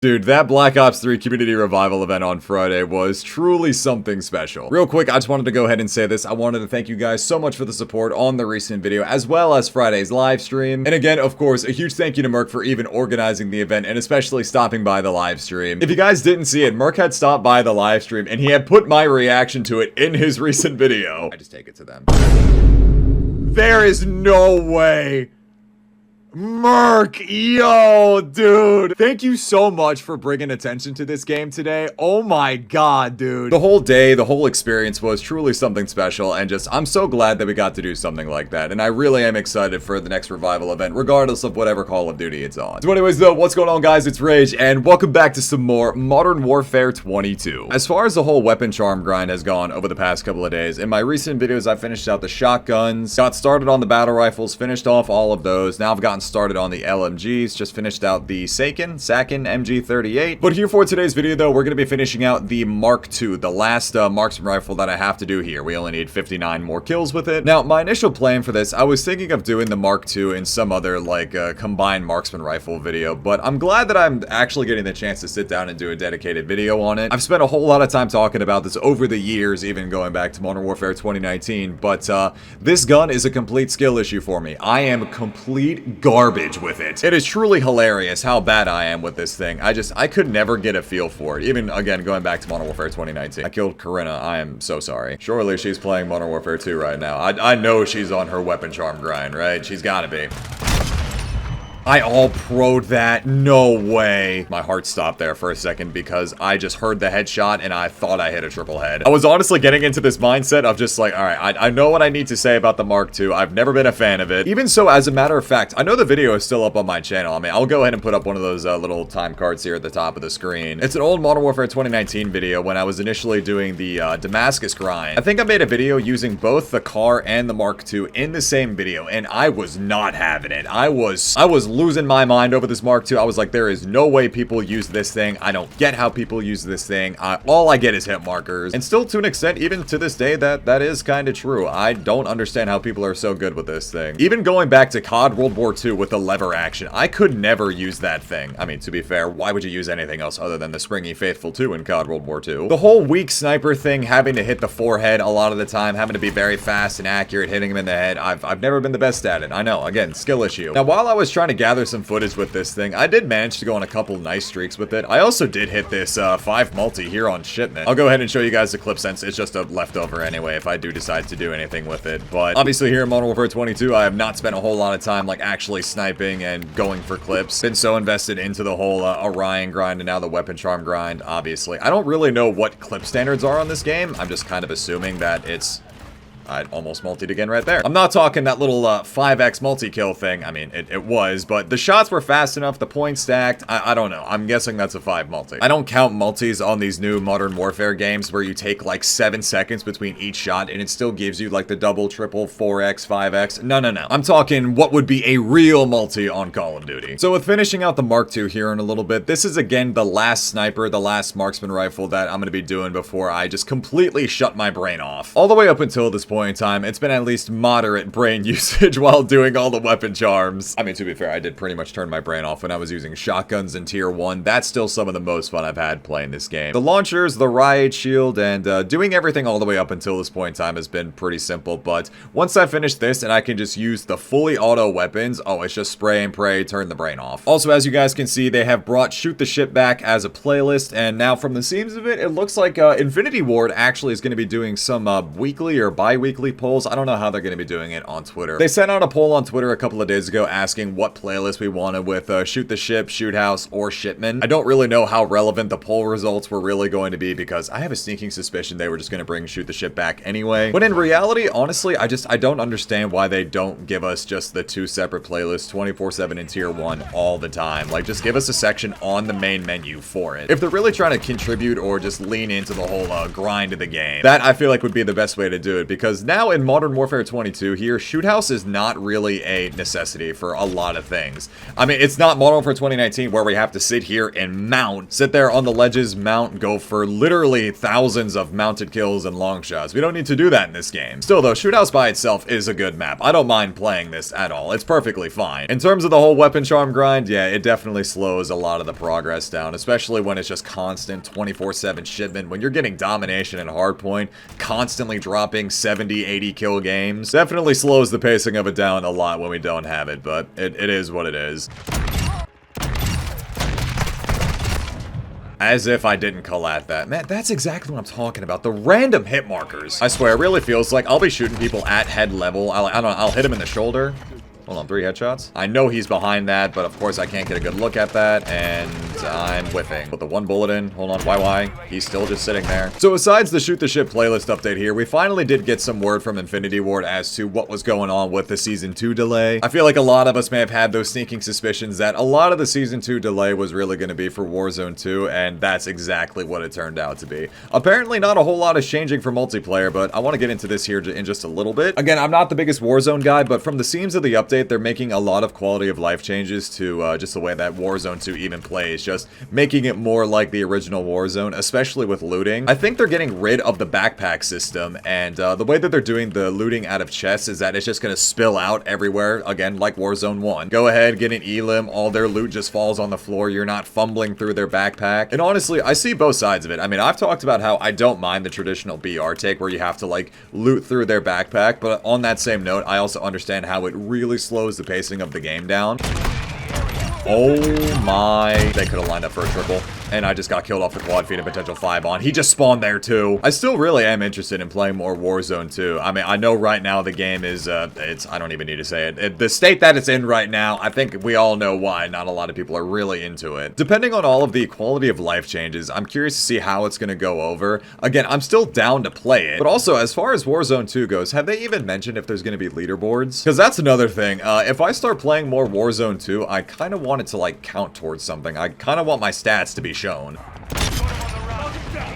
Dude, that Black Ops 3 Community Revival event on Friday was truly something special. Real quick, I just wanted to go ahead and say this. I wanted to thank you guys so much for the support on the recent video, as well as Friday's live stream. And again, of course, a huge thank you to Merc for even organizing the event, and especially stopping by the live stream. If you guys didn't see it, Merc had stopped by the live stream, and he had put my reaction to it in his recent video. I just take it to them. There is no way. Merc, yo, dude. Thank you so much for bringing attention to this game today. Oh my god, dude. The whole day, the whole experience was truly something special, and just, I'm so glad that we got to do something like that, and I really am excited for the next revival event, regardless of whatever Call of Duty it's on. So anyways, though, what's going on, guys? It's Rage, and welcome back to some more Modern Warfare 22. As far as the whole weapon charm grind has gone over the past couple of days, in my recent videos, I finished out the shotguns, got started on the battle rifles, finished off all of those. Now I've gotten started on the LMGs, just finished out the Sakin MG38. But here for today's video, though, we're going to be finishing out the Mark II, the last marksman rifle that I have to do here. We only need 59 more kills with it. Now, my initial plan for this, I was thinking of doing the Mark II in some other, like, combined marksman rifle video, but I'm glad that I'm actually getting the chance to sit down and do a dedicated video on it. I've spent a whole lot of time talking about this over the years, even going back to Modern Warfare 2019, but this gun is a complete skill issue for me. I am complete garbage with it. It is truly hilarious how bad I am with this thing. I could never get a feel for it. Even, again, going back to Modern Warfare 2019. I killed Corinna. I am so sorry. Surely she's playing Modern Warfare 2 right now. I know she's on her weapon charm grind, right? She's gotta be. I all-pro'd that. No way. My heart stopped there for a second because I just heard the headshot and I thought I hit a triple head. I was honestly getting into this mindset of just like, alright, I know what I need to say about the Mark II. I've never been a fan of it. Even so, as a matter of fact, I know the video is still up on my channel. I mean, I'll go ahead and put up one of those little time cards here at the top of the screen. It's an old Modern Warfare 2019 video when I was initially doing the Damascus grind. I think I made a video using both the car and the Mark II in the same video, and I was not having it. I was losing my mind over this Mark II. I was like, there is no way people use this thing. I don't get how people use this thing. All I get is hit markers. And still, to an extent, even to this day, that is kind of true. I don't understand how people are so good with this thing. Even going back to COD World War II with the lever action, I could never use that thing. I mean, to be fair, why would you use anything else other than the Springy Faithful 2 in COD World War II? The whole weak sniper thing, having to hit the forehead a lot of the time, having to be very fast and accurate, hitting him in the head, I've never been the best at it. I know, again, skill issue. Now, while I was trying to gather some footage with this thing, I did manage to go on a couple nice streaks with it. I also did hit this 5 multi here on shipment. I'll go ahead and show you guys the clip since it's just a leftover anyway if I do decide to do anything with it. But obviously here in Modern Warfare 22, I have not spent a whole lot of time like actually sniping and going for clips. Been so invested into the whole Orion grind and now the weapon charm grind, obviously. I don't really know what clip standards are on this game. I'm just kind of assuming that it's... I almost multied again right there. I'm not talking that little 5x multi-kill thing. I mean, it was, but the shots were fast enough, the points stacked. I don't know. I'm guessing that's a 5 multi. I don't count multis on these new Modern Warfare games where you take like 7 seconds between each shot and it still gives you like the double, triple, 4x, 5x. No. I'm talking what would be a real multi on Call of Duty. So with finishing out the Mark II here in a little bit, this is again the last sniper, the last marksman rifle that I'm going to be doing before I just completely shut my brain off. All the way up until this point in time, it's been at least moderate brain usage while doing all the weapon charms. I mean, to be fair, I did pretty much turn my brain off when I was using shotguns in tier 1. That's still some of the most fun I've had playing this game. The launchers, the riot shield, and doing everything all the way up until this point in time has been pretty simple, but once I finish this and I can just use the fully auto weapons, oh, it's just spray and pray, turn the brain off. Also, as you guys can see, they have brought Shoot the Ship back as a playlist, and now from the seams of it, it looks like Infinity Ward actually is going to be doing some weekly or bi-weekly polls. I don't know how they're going to be doing it on Twitter. They sent out a poll on Twitter a couple of days ago asking what playlist we wanted with Shoot the Ship, Shoot House, or Shipman. I don't really know how relevant the poll results were really going to be because I have a sneaking suspicion they were just going to bring Shoot the Ship back anyway. But in reality, honestly, I don't understand why they don't give us just the 2 separate playlists 24/7 in tier 1 all the time. Like, just give us a section on the main menu for it. If they're really trying to contribute or just lean into the whole grind of the game, that I feel like would be the best way to do it because because now in Modern Warfare 22 here, shoot house is not really a necessity for a lot of things. I mean, it's not Modern Warfare 2019 where we have to sit here and sit there on the ledges, go for literally thousands of mounted kills and long shots. We don't need to do that in this game. Still though, shoot house by itself is a good map. I don't mind playing this at all. It's perfectly fine. In terms of the whole weapon charm grind, yeah, it definitely slows a lot of the progress down, especially when it's just constant 24/7 shipment. When you're getting domination and hardpoint, constantly dropping 70, 80 kill games, definitely slows the pacing of it down a lot when we don't have it, but it is what it is. As if I didn't collat that. Man, that's exactly what I'm talking about. The random hit markers. I swear, it really feels like I'll be shooting people at head level. I don't know, I'll hit him in the shoulder. Hold on, 3 headshots. I know he's behind that, but of course I can't get a good look at that, and I'm whiffing. Put the 1 bullet in. Hold on, YY. He's still just sitting there. So besides the Shoot the Ship playlist update here, we finally did get some word from Infinity Ward as to what was going on with the Season 2 delay. I feel like a lot of us may have had those sneaking suspicions that a lot of the Season 2 delay was really going to be for Warzone 2, and that's exactly what it turned out to be. Apparently not a whole lot is changing for multiplayer, but I want to get into this here in just a little bit. Again, I'm not the biggest Warzone guy, but from the seams of the update, they're making a lot of quality of life changes to just the way that Warzone 2 even plays, just making it more like the original Warzone, especially with looting. I think they're getting rid of the backpack system, and the way that they're doing the looting out of chests is that it's just going to spill out everywhere, again, like Warzone 1. Go ahead, get an elim, all their loot just falls on the floor, you're not fumbling through their backpack. And honestly, I see both sides of it. I mean, I've talked about how I don't mind the traditional BR take where you have to, like, loot through their backpack, but on that same note, I also understand how it really slows the pacing of the game down. Oh my. They could have lined up for a triple. And I just got killed off the quad feed and potential 5 on. He just spawned there too. I still really am interested in playing more Warzone 2. I mean, I know right now the game is, I don't even need to say it. The state that it's in right now, I think we all know why not a lot of people are really into it. Depending on all of the quality of life changes, I'm curious to see how it's going to go over. Again, I'm still down to play it. But also, as far as Warzone 2 goes, have they even mentioned if there's going to be leaderboards? Because that's another thing. If I start playing more Warzone 2, I kind of want it to, like, count towards something. I kind of want my stats to be shown.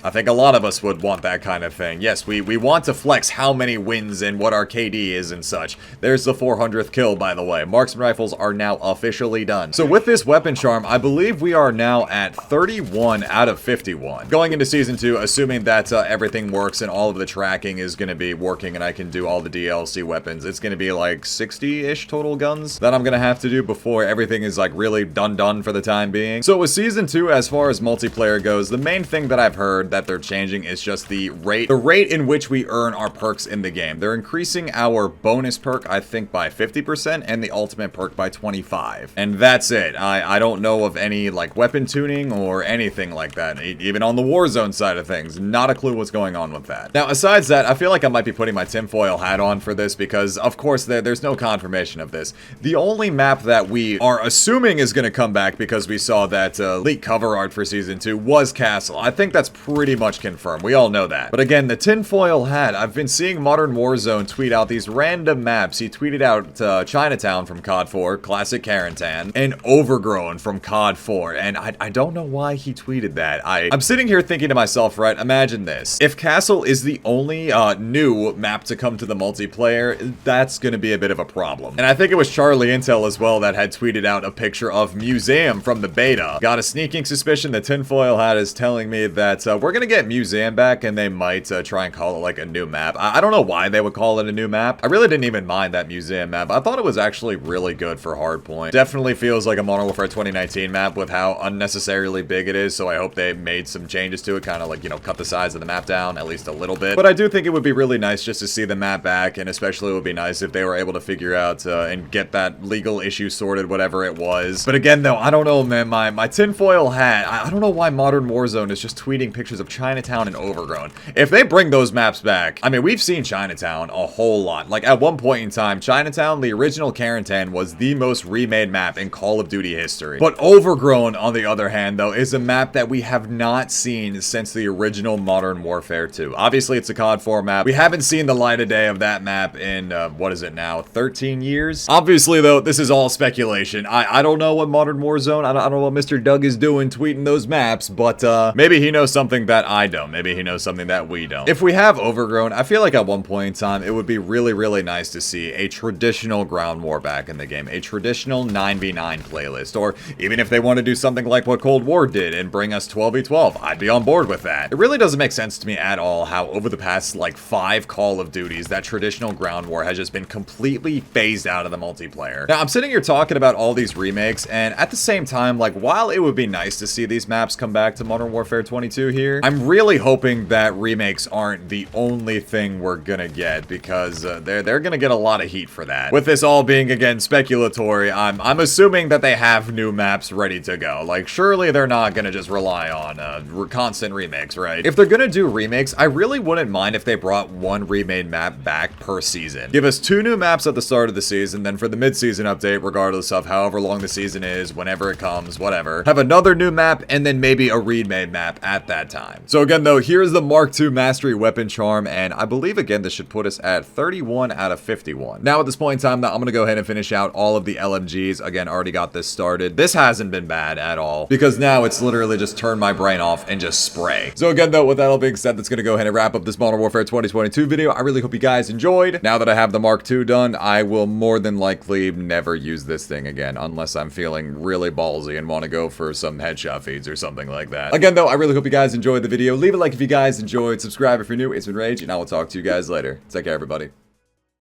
I think a lot of us would want that kind of thing. Yes, we want to flex how many wins and what our KD is and such. There's the 400th kill, by the way. Marksman rifles are now officially done. So with this weapon charm, I believe we are now at 31 out of 51. Going into Season 2, assuming that everything works and all of the tracking is going to be working and I can do all the DLC weapons, it's going to be like 60-ish total guns that I'm going to have to do before everything is like really done for the time being. So with Season 2, as far as multiplayer goes, the main thing that I've heard that they're changing is just the rate in which we earn our perks in the game. They're increasing our bonus perk, I think, by 50% and the ultimate perk by 25%. And that's it. I don't know of any, like, weapon tuning or anything like that. Even on the Warzone side of things, not a clue what's going on with that. Now, aside that, I feel like I might be putting my tinfoil hat on for this because, of course, there's no confirmation of this. The only map that we are assuming is going to come back because we saw that leaked cover art for Season 2 was Castle. I think that's pretty much confirmed. We all know that. But again, the tinfoil hat, I've been seeing Modern Warzone tweet out these random maps. He tweeted out Chinatown from COD 4, Classic Carentan, and Overgrown from COD 4. And I don't know why he tweeted that. I'm sitting here thinking to myself, right, imagine this. If Castle is the only new map to come to the multiplayer, that's going to be a bit of a problem. And I think it was Charlie Intel as well that had tweeted out a picture of Museum from the beta. Got a sneaking suspicion the tinfoil hat is telling me that we're going to get Museum back and they might try and call it like a new map. I don't know why they would call it a new map. I really didn't even mind that Museum map. I thought it was actually really good for hardpoint. Definitely feels like a Modern Warfare 2019 map with how unnecessarily big it is, so I hope they made some changes to it, kind of like, you know, cut the size of the map down at least a little bit. But I do think it would be really nice just to see the map back, and especially it would be nice if they were able to figure out and get that legal issue sorted, whatever it was. But again, though, I don't know, man, my tinfoil hat, I don't know why Modern Warzone is just tweeting pictures of Chinatown and Overgrown. If they bring those maps back, I mean, we've seen Chinatown a whole lot. Like, at one point in time, Chinatown, the original Carentan, was the most remade map in Call of Duty history. But Overgrown, on the other hand, though, is a map that we have not seen since the original Modern Warfare 2. Obviously, it's a COD 4 map. We haven't seen the light of day of that map in, what is it now, 13 years? Obviously, though, this is all speculation. I don't know what Modern Warzone, I don't know what Mr. Doug is doing tweeting those maps, but maybe he knows something that I don't. Maybe he knows something that we don't. If we have Overgrown, I feel like at one point in time, it would be really, really nice to see a traditional ground war back in the game. A traditional 9v9 playlist. Or even if they want to do something like what Cold War did and bring us 12v12, I'd be on board with that. It really doesn't make sense to me at all how over the past like 5 Call of Duties, that traditional ground war has just been completely phased out of the multiplayer. Now, I'm sitting here talking about all these remakes, and at the same time, like, while it would be nice to see these maps come back to Modern Warfare 22 here, I'm really hoping that remakes aren't the only thing we're gonna get, because they're gonna get a lot of heat for that. With this all being, again, speculatory, I'm assuming that they have new maps ready to go. Like, surely they're not gonna just rely on constant remakes, right? If they're gonna do remakes, I really wouldn't mind if they brought one remade map back per season. Give us 2 new maps at the start of the season, then for the mid-season update, regardless of however long the season is, whenever it comes, whatever, have another new map, and then maybe a remade map at that time. So again, though, here's the Mark II Mastery Weapon Charm, and I believe, again, this should put us at 31 out of 51. Now, at this point in time, I'm gonna go ahead and finish out all of the LMGs. Again, already got this started. This hasn't been bad at all, because now it's literally just turn my brain off and just spray. So again, though, with that all being said, that's gonna go ahead and wrap up this Modern Warfare 2022 video. I really hope you guys enjoyed. Now that I have the Mark II done, I will more than likely never use this thing again, unless I'm feeling really ballsy and want to go for some headshot feeds or something like that. Again, though, I really hope you guys enjoyed the video. Leave a like if you guys enjoyed. Subscribe if you're new. It's been Rage, and I will talk to you guys later. Take care, everybody.